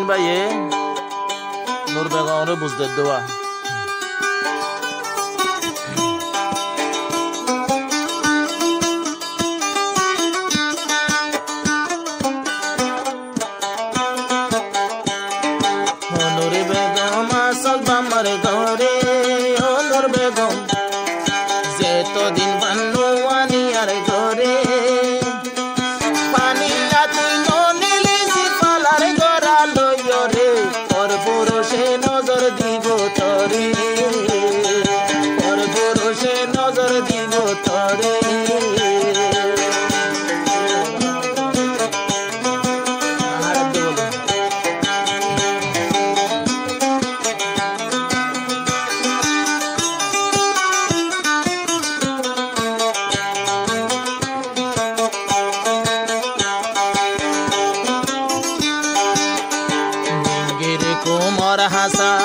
ভাইয়ে নূর বেগমরে বুঝতে দেওয়া নূর বেগম আসল বামার ঘরে ও নূর বেগম যে তো দিন বান্নু আনিয়ার ঘরে পানি তুই নিলিছি পালার গড়া লইরে পর পুরুষে নজর দিব তরে পর পুরুষে নজর দিব তরে কুমর হাসান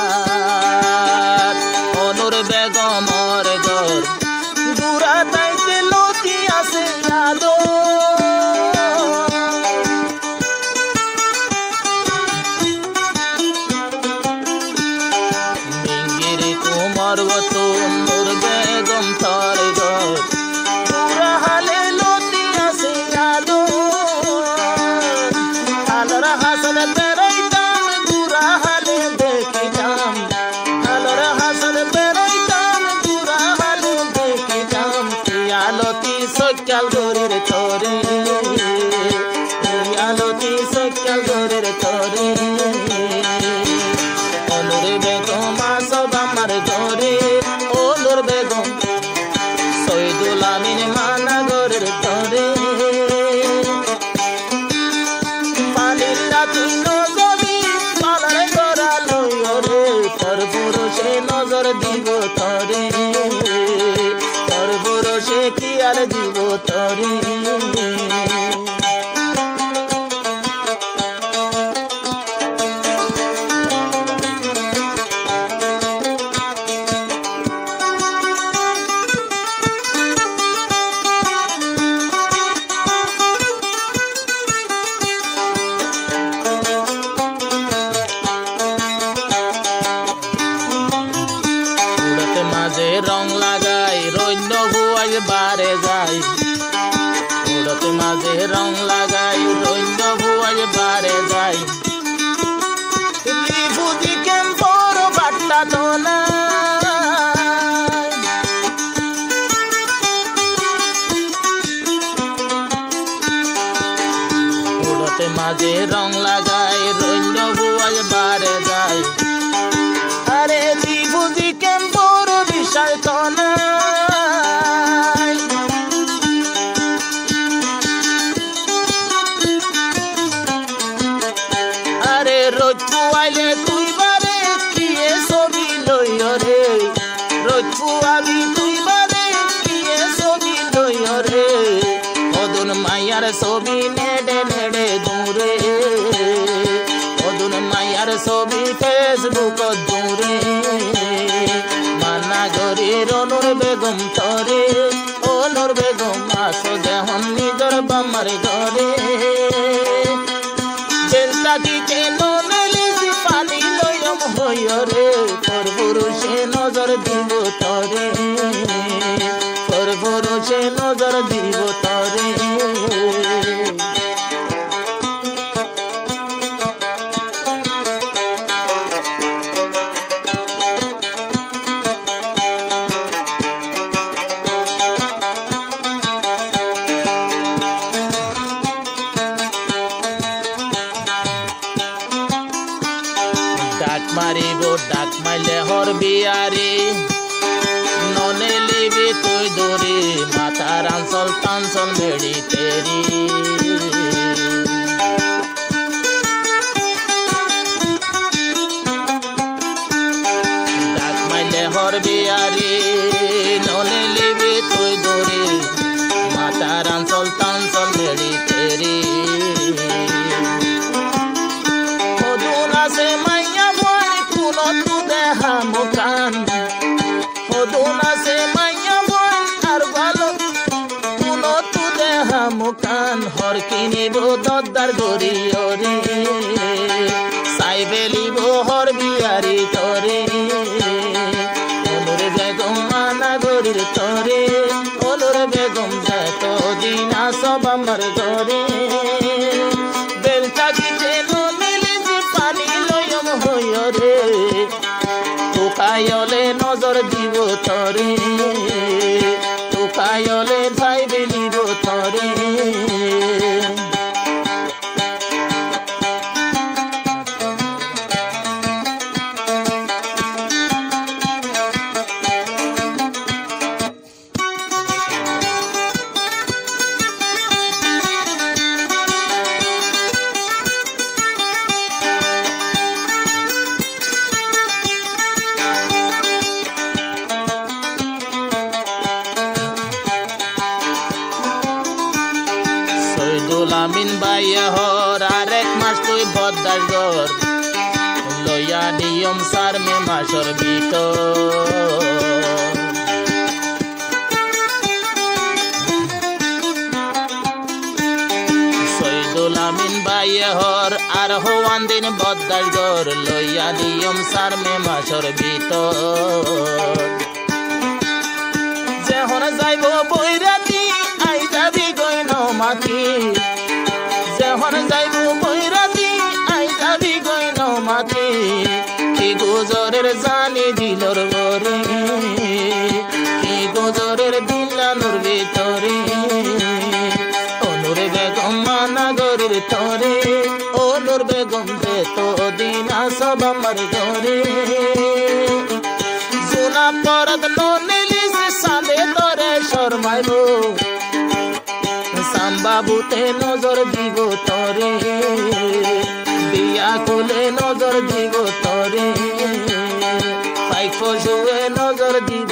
অনুর বেগমর ঘর দূরা তাইতে লতি আছে আলো মিঙ্গির কুমর গতো নূর বেগম থর ঘর দূরা হালে লতি আছে আলো আলোর হাসান সকাল গরের তরে আলোতি সকাল গরের তরে অনুর বেগম আসব আমার ঘরে অনুর বেগম শহীদুল আমিন মানা গরের তরে পানির তুই নজবি পালার গড়া লইরে পর পুরুষে নজর দিব তরে পর পুরুষে কি আর দিব তরে মাঝে রং লাগাই রৈন্য বুয়াই বারে যাই উড়তে মাঝে রং লাগাই রৈন্য বুয়াই বারে যাই বুঝি কেন বড় বাট্টা তো না উড়তে মাঝে রং লাগাই রৈন্য বুয়াই বারে যাই আরে বুঝি কেন বিষয় তো নাই আরে রোজ পুয়াইলে তুই বারে কিয়ে ছবি লইরে রোজ পুয়াবি তুই বারে কিয়ে ছবি লইরে অদুন মাইয়ার ছবি নেড়ে নেড়ে দূরে অদুন মাইয়ার ছবি ফেসবুক দূরে গরের অনুর বেগম তরে অনুর বেগম আসো যেহন নিজর বামার ঘরে বেলতাকিতে নিলিছি পানি লয়ম হইরে পর পুরুষে নজর দিব তরে পর পুরুষে নজর দিব তরে ডাক মারিব ডাক মাইলে হর বিয়ারে ননে লিবি তুই দূরে মাথার আঞ্চল টাঞ্চল মেড়ি তেরি ডাক মাইলে হর বিয়ারে ননে লিবি তুই দূরে মাথার আঞ্চল টাঞ্চল মেড়ি তেরি মুকান হদুনা সে মাইয়া বল আর ভালো কোন তু দেহা মুকান হর কিনিব দদ্দার গরি ওরে সাইবেলিব হর বিয়ারি তরে অনুর বেগম মানাগরির তরে অনুর বেগম যত দিন আসব আমার ঘরে বেলটা গিতে নিলে যে পানি লয়ম হইয় রে তোকায়লে নজর দিব তরে তোকায়লে সাইবেলিব তরে আমিন বাইয়া হর আরেক মাস তুই বদাস গর লইয়া দিয়ম সার মে মাসর ভিতর সৈদুল আমিন বাইয়া হর আর হওয়ান দিন বদাস গর লইয়া দিয়ম সার মে মাসর ভিতর যেহন যাইব বৈরাতি আই যাবি গইন মাতি যেহন যাইব বৈরাতি আই যাবি গইন মাতি কি গুজরের জানি দিলর গরে কি গুজরের দিলানোর ভিতরে অনুর বেগম মানাগরির তরে অনুর বেগম যেত দিন আসব আমার ঘরে জোনা পরদ নিলিস সাদে তরে শর্মাইব সাম্বাবুতে নজর দিব তরে বিয়া কোলে নজর দিব তরে পাইক শুয়ে নজর দিব